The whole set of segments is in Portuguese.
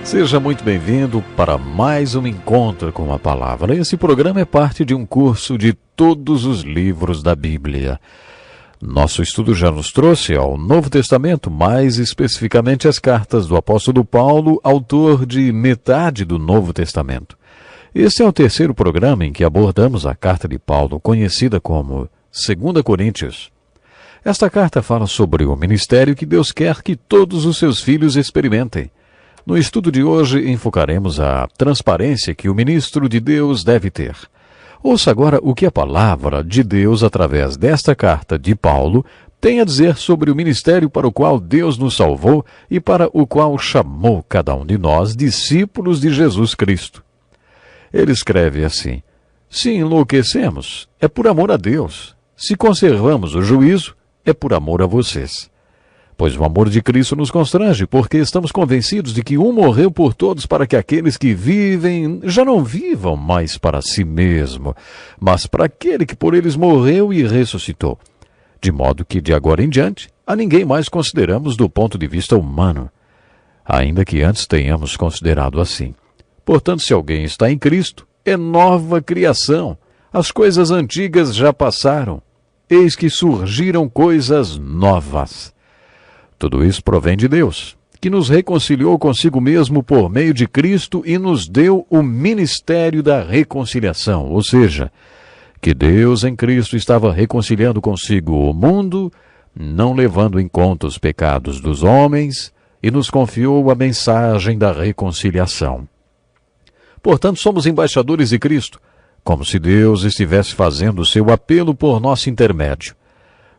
Seja muito bem-vindo para mais um encontro com a palavra. Esse programa é parte de um curso de todos os livros da Bíblia. Nosso estudo já nos trouxe ao Novo Testamento, mais especificamente as cartas do apóstolo Paulo, autor de metade do Novo Testamento. Este é o terceiro programa em que abordamos a carta de Paulo, conhecida como 2 Coríntios. Esta carta fala sobre o ministério que Deus quer que todos os seus filhos experimentem. No estudo de hoje, enfocaremos a transparência que o ministro de Deus deve ter. Ouça agora o que a palavra de Deus, através desta carta de Paulo, tem a dizer sobre o ministério para o qual Deus nos salvou e para o qual chamou cada um de nós discípulos de Jesus Cristo. Ele escreve assim: se enlouquecemos, é por amor a Deus. Se conservamos o juízo, é por amor a vocês. Pois o amor de Cristo nos constrange, porque estamos convencidos de que um morreu por todos para que aqueles que vivem já não vivam mais para si mesmo, mas para aquele que por eles morreu e ressuscitou. De modo que, de agora em diante, a ninguém mais consideramos do ponto de vista humano, ainda que antes tenhamos considerado assim. Portanto, se alguém está em Cristo, é nova criação. As coisas antigas já passaram. Eis que surgiram coisas novas. Tudo isso provém de Deus, que nos reconciliou consigo mesmo por meio de Cristo e nos deu o ministério da reconciliação, ou seja, que Deus em Cristo estava reconciliando consigo o mundo, não levando em conta os pecados dos homens, e nos confiou a mensagem da reconciliação. Portanto, somos embaixadores de Cristo, como se Deus estivesse fazendo o seu apelo por nosso intermédio.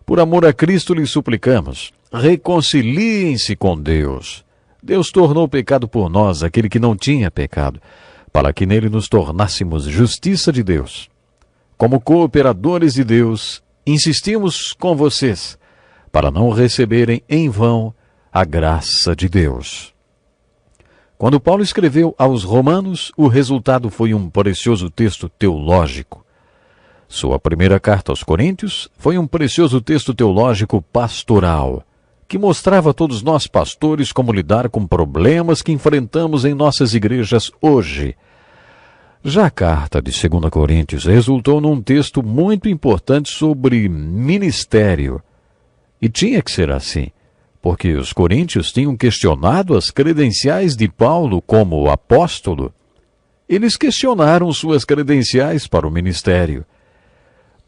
Por amor a Cristo lhe suplicamos, reconciliem-se com Deus. Deus tornou pecado por nós aquele que não tinha pecado, para que nele nos tornássemos justiça de Deus. Como cooperadores de Deus, insistimos com vocês, para não receberem em vão a graça de Deus. Quando Paulo escreveu aos Romanos, o resultado foi um precioso texto teológico. Sua primeira carta aos Coríntios foi um precioso texto teológico pastoral, que mostrava a todos nós pastores como lidar com problemas que enfrentamos em nossas igrejas hoje. Já a carta de 2 Coríntios resultou num texto muito importante sobre ministério. E tinha que ser assim, porque os coríntios tinham questionado as credenciais de Paulo como apóstolo. Eles questionaram suas credenciais para o ministério.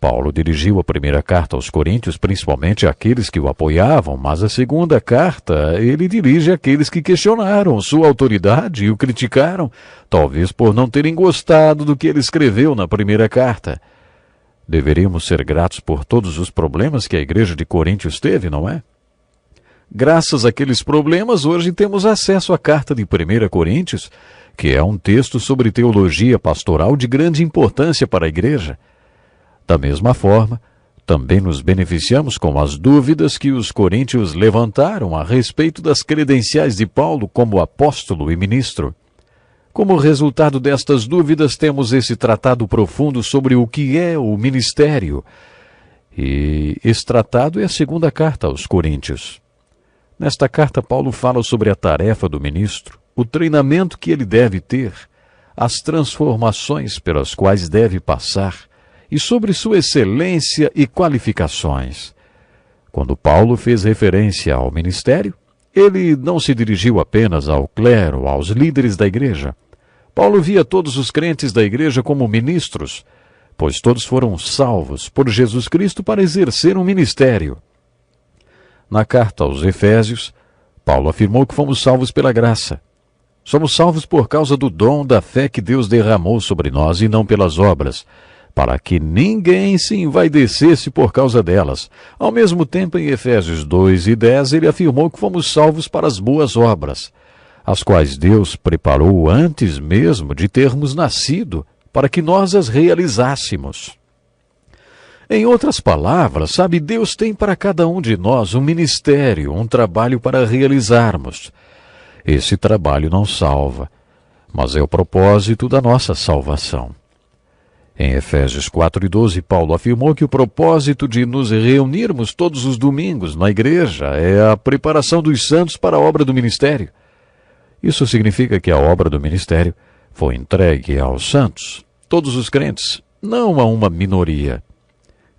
Paulo dirigiu a primeira carta aos Coríntios principalmente àqueles que o apoiavam, mas a segunda carta ele dirige àqueles que questionaram sua autoridade e o criticaram, talvez por não terem gostado do que ele escreveu na primeira carta. Deveríamos ser gratos por todos os problemas que a igreja de Coríntios teve, não é? Graças àqueles problemas, hoje temos acesso à carta de 1 Coríntios, que é um texto sobre teologia pastoral de grande importância para a igreja. Da mesma forma, também nos beneficiamos com as dúvidas que os coríntios levantaram a respeito das credenciais de Paulo como apóstolo e ministro. Como resultado destas dúvidas, temos esse tratado profundo sobre o que é o ministério. E esse tratado é a segunda carta aos Coríntios. Nesta carta, Paulo fala sobre a tarefa do ministro, o treinamento que ele deve ter, as transformações pelas quais deve passar, e sobre sua excelência e qualificações. Quando Paulo fez referência ao ministério, ele não se dirigiu apenas ao clero, aos líderes da igreja. Paulo via todos os crentes da igreja como ministros, pois todos foram salvos por Jesus Cristo para exercer um ministério. Na carta aos Efésios, Paulo afirmou que fomos salvos pela graça. Somos salvos por causa do dom da fé que Deus derramou sobre nós e não pelas obras, para que ninguém se envaidecesse por causa delas. Ao mesmo tempo, em Efésios 2:10, ele afirmou que fomos salvos para as boas obras, as quais Deus preparou antes mesmo de termos nascido, para que nós as realizássemos. Em outras palavras, sabe, Deus tem para cada um de nós um ministério, um trabalho para realizarmos. Esse trabalho não salva, mas é o propósito da nossa salvação. Em Efésios 4:12, Paulo afirmou que o propósito de nos reunirmos todos os domingos na igreja é a preparação dos santos para a obra do ministério. Isso significa que a obra do ministério foi entregue aos santos, todos os crentes, não a uma minoria.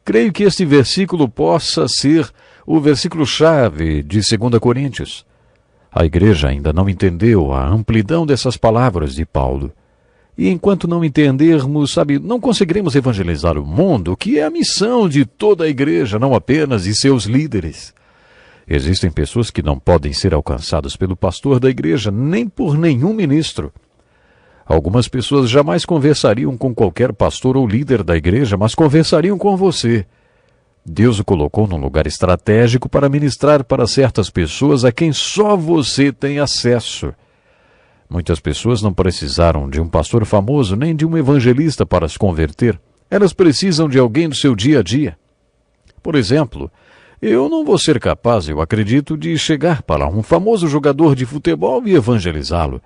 Creio que este versículo possa ser o versículo-chave de 2 Coríntios. A igreja ainda não entendeu a amplidão dessas palavras de Paulo. E enquanto não entendermos, não conseguiremos evangelizar o mundo, que é a missão de toda a igreja, não apenas de seus líderes. Existem pessoas que não podem ser alcançadas pelo pastor da igreja, nem por nenhum ministro. Algumas pessoas jamais conversariam com qualquer pastor ou líder da igreja, mas conversariam com você. Deus o colocou num lugar estratégico para ministrar para certas pessoas a quem só você tem acesso. Muitas pessoas não precisaram de um pastor famoso nem de um evangelista para se converter. Elas precisam de alguém do seu dia a dia. Por exemplo, eu não vou ser capaz, eu acredito, de chegar para um famoso jogador de futebol e evangelizá-lo.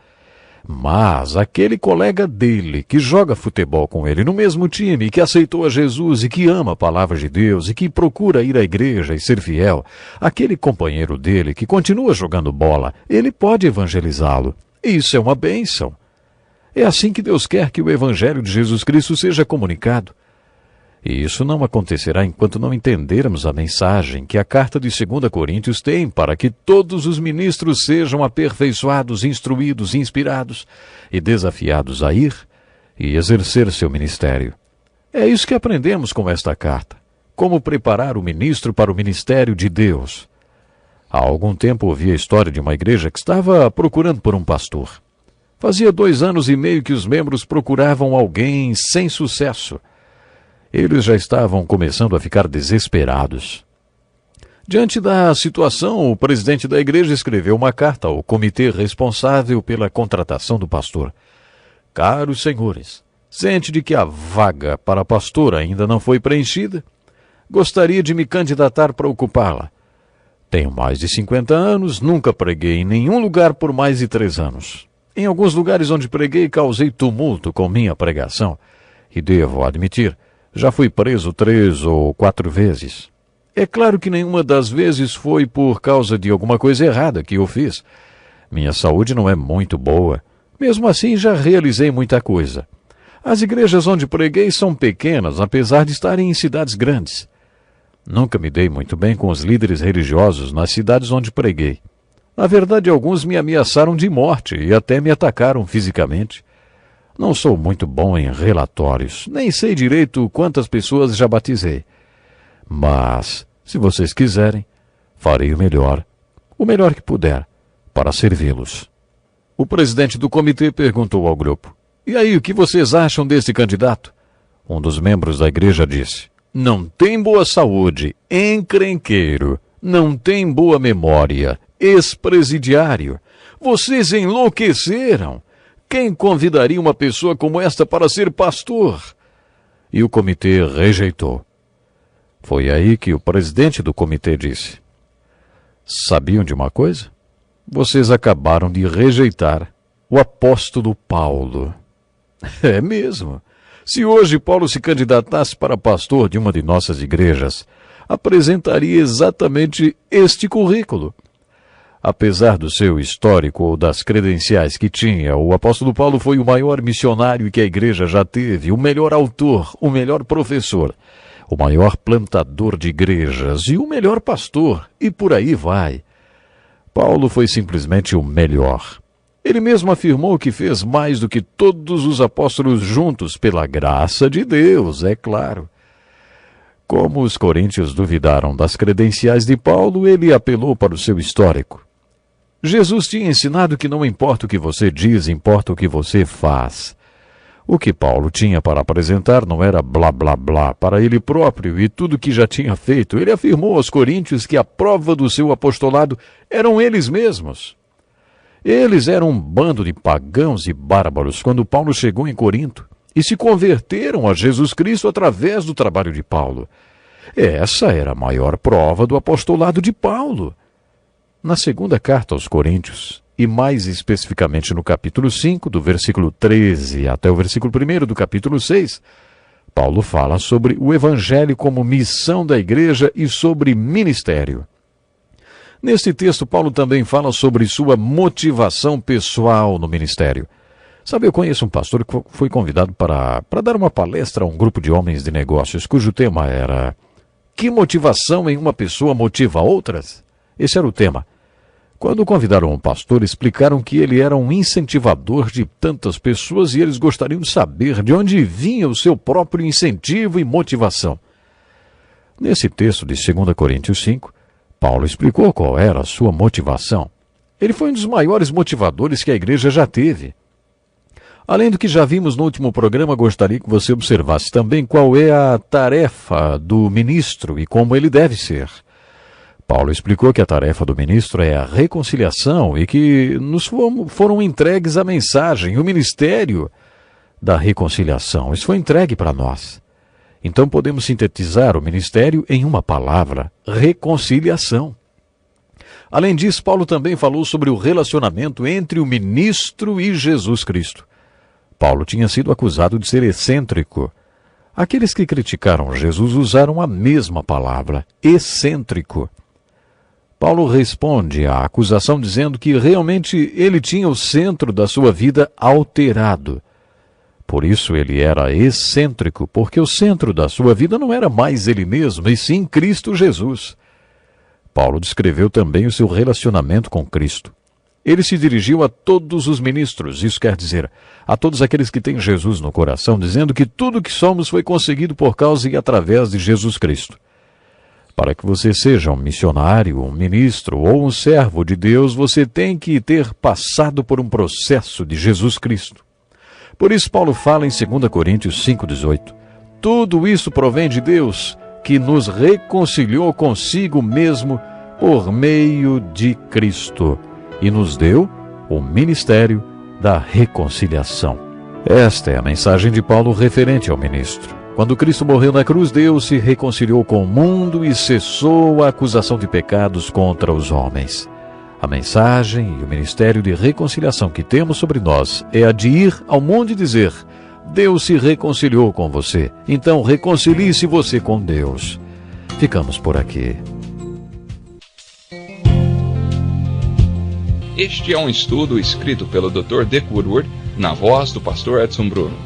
Mas aquele colega dele que joga futebol com ele no mesmo time, que aceitou a Jesus e que ama a palavra de Deus e que procura ir à igreja e ser fiel, aquele companheiro dele que continua jogando bola, ele pode evangelizá-lo. Isso é uma bênção. É assim que Deus quer que o Evangelho de Jesus Cristo seja comunicado. E isso não acontecerá enquanto não entendermos a mensagem que a carta de 2 Coríntios tem para que todos os ministros sejam aperfeiçoados, instruídos, inspirados e desafiados a ir e exercer seu ministério. É isso que aprendemos com esta carta. Como preparar o ministro para o ministério de Deus. Há algum tempo ouvi a história de uma igreja que estava procurando por um pastor. Fazia 2 anos e meio que os membros procuravam alguém sem sucesso. Eles já estavam começando a ficar desesperados. Diante da situação, o presidente da igreja escreveu uma carta ao comitê responsável pela contratação do pastor. Caros senhores, ciente de que a vaga para pastor ainda não foi preenchida, gostaria de me candidatar para ocupá-la. Tenho mais de 50 anos, nunca preguei em nenhum lugar por mais de 3 anos. Em alguns lugares onde preguei, causei tumulto com minha pregação. E devo admitir, já fui preso 3 ou 4 vezes. É claro que nenhuma das vezes foi por causa de alguma coisa errada que eu fiz. Minha saúde não é muito boa. Mesmo assim, já realizei muita coisa. As igrejas onde preguei são pequenas, apesar de estarem em cidades grandes. Nunca me dei muito bem com os líderes religiosos nas cidades onde preguei. Na verdade, alguns me ameaçaram de morte e até me atacaram fisicamente. Não sou muito bom em relatórios, nem sei direito quantas pessoas já batizei. Mas, se vocês quiserem, farei o melhor que puder, para servi-los. O presidente do comitê perguntou ao grupo: "E aí, o que vocês acham desse candidato?" Um dos membros da igreja disse: "Não tem boa saúde, encrenqueiro, não tem boa memória, ex-presidiário. Vocês enlouqueceram. Quem convidaria uma pessoa como esta para ser pastor?" E o comitê rejeitou. Foi aí que o presidente do comitê disse: "Sabiam de uma coisa? Vocês acabaram de rejeitar o apóstolo Paulo." É mesmo. Se hoje Paulo se candidatasse para pastor de uma de nossas igrejas, apresentaria exatamente este currículo. Apesar do seu histórico ou das credenciais que tinha, o apóstolo Paulo foi o maior missionário que a igreja já teve, o melhor autor, o melhor professor, o maior plantador de igrejas e o melhor pastor, e por aí vai. Paulo foi simplesmente o melhor. Ele mesmo afirmou que fez mais do que todos os apóstolos juntos, pela graça de Deus, é claro. Como os coríntios duvidaram das credenciais de Paulo, ele apelou para o seu histórico. Jesus tinha ensinado que não importa o que você diz, importa o que você faz. O que Paulo tinha para apresentar não era blá blá blá para ele próprio e tudo que já tinha feito. Ele afirmou aos coríntios que a prova do seu apostolado eram eles mesmos. Eles eram um bando de pagãos e bárbaros quando Paulo chegou em Corinto e se converteram a Jesus Cristo através do trabalho de Paulo. Essa era a maior prova do apostolado de Paulo. Na segunda carta aos Coríntios, e mais especificamente no capítulo 5, do versículo 13 até o versículo 1 do capítulo 6, Paulo fala sobre o Evangelho como missão da igreja e sobre ministério. Neste texto, Paulo também fala sobre sua motivação pessoal no ministério. Sabe, eu conheço um pastor que foi convidado para dar uma palestra a um grupo de homens de negócios, cujo tema era: que motivação em uma pessoa motiva outras? Esse era o tema. Quando convidaram um pastor, explicaram que ele era um incentivador de tantas pessoas e eles gostariam de saber de onde vinha o seu próprio incentivo e motivação. Nesse texto de 2 Coríntios 5, Paulo explicou qual era a sua motivação. Ele foi um dos maiores motivadores que a igreja já teve. Além do que já vimos no último programa, gostaria que você observasse também qual é a tarefa do ministro e como ele deve ser. Paulo explicou que a tarefa do ministro é a reconciliação e que nos foram entregues a mensagem, o ministério da reconciliação. Isso foi entregue para nós. Então podemos sintetizar o ministério em uma palavra: reconciliação. Além disso, Paulo também falou sobre o relacionamento entre o ministro e Jesus Cristo. Paulo tinha sido acusado de ser excêntrico. Aqueles que criticaram Jesus usaram a mesma palavra: excêntrico. Paulo responde à acusação dizendo que realmente ele tinha o centro da sua vida alterado. Por isso ele era excêntrico, porque o centro da sua vida não era mais ele mesmo, e sim Cristo Jesus. Paulo descreveu também o seu relacionamento com Cristo. Ele se dirigiu a todos os ministros, isso quer dizer, a todos aqueles que têm Jesus no coração, dizendo que tudo o que somos foi conseguido por causa e através de Jesus Cristo. Para que você seja um missionário, um ministro ou um servo de Deus, você tem que ter passado por um processo de Jesus Cristo. Por isso Paulo fala em 2 Coríntios 5,18. Tudo isso provém de Deus, que nos reconciliou consigo mesmo por meio de Cristo e nos deu o ministério da reconciliação. Esta é a mensagem de Paulo referente ao ministro. Quando Cristo morreu na cruz, Deus se reconciliou com o mundo e cessou a acusação de pecados contra os homens. A mensagem e o ministério de reconciliação que temos sobre nós é a de ir ao mundo e dizer: Deus se reconciliou com você, então reconcilie-se você com Deus. Ficamos por aqui. Este é um estudo escrito pelo Dr. Dick Woodward, na voz do pastor Edson Bruno.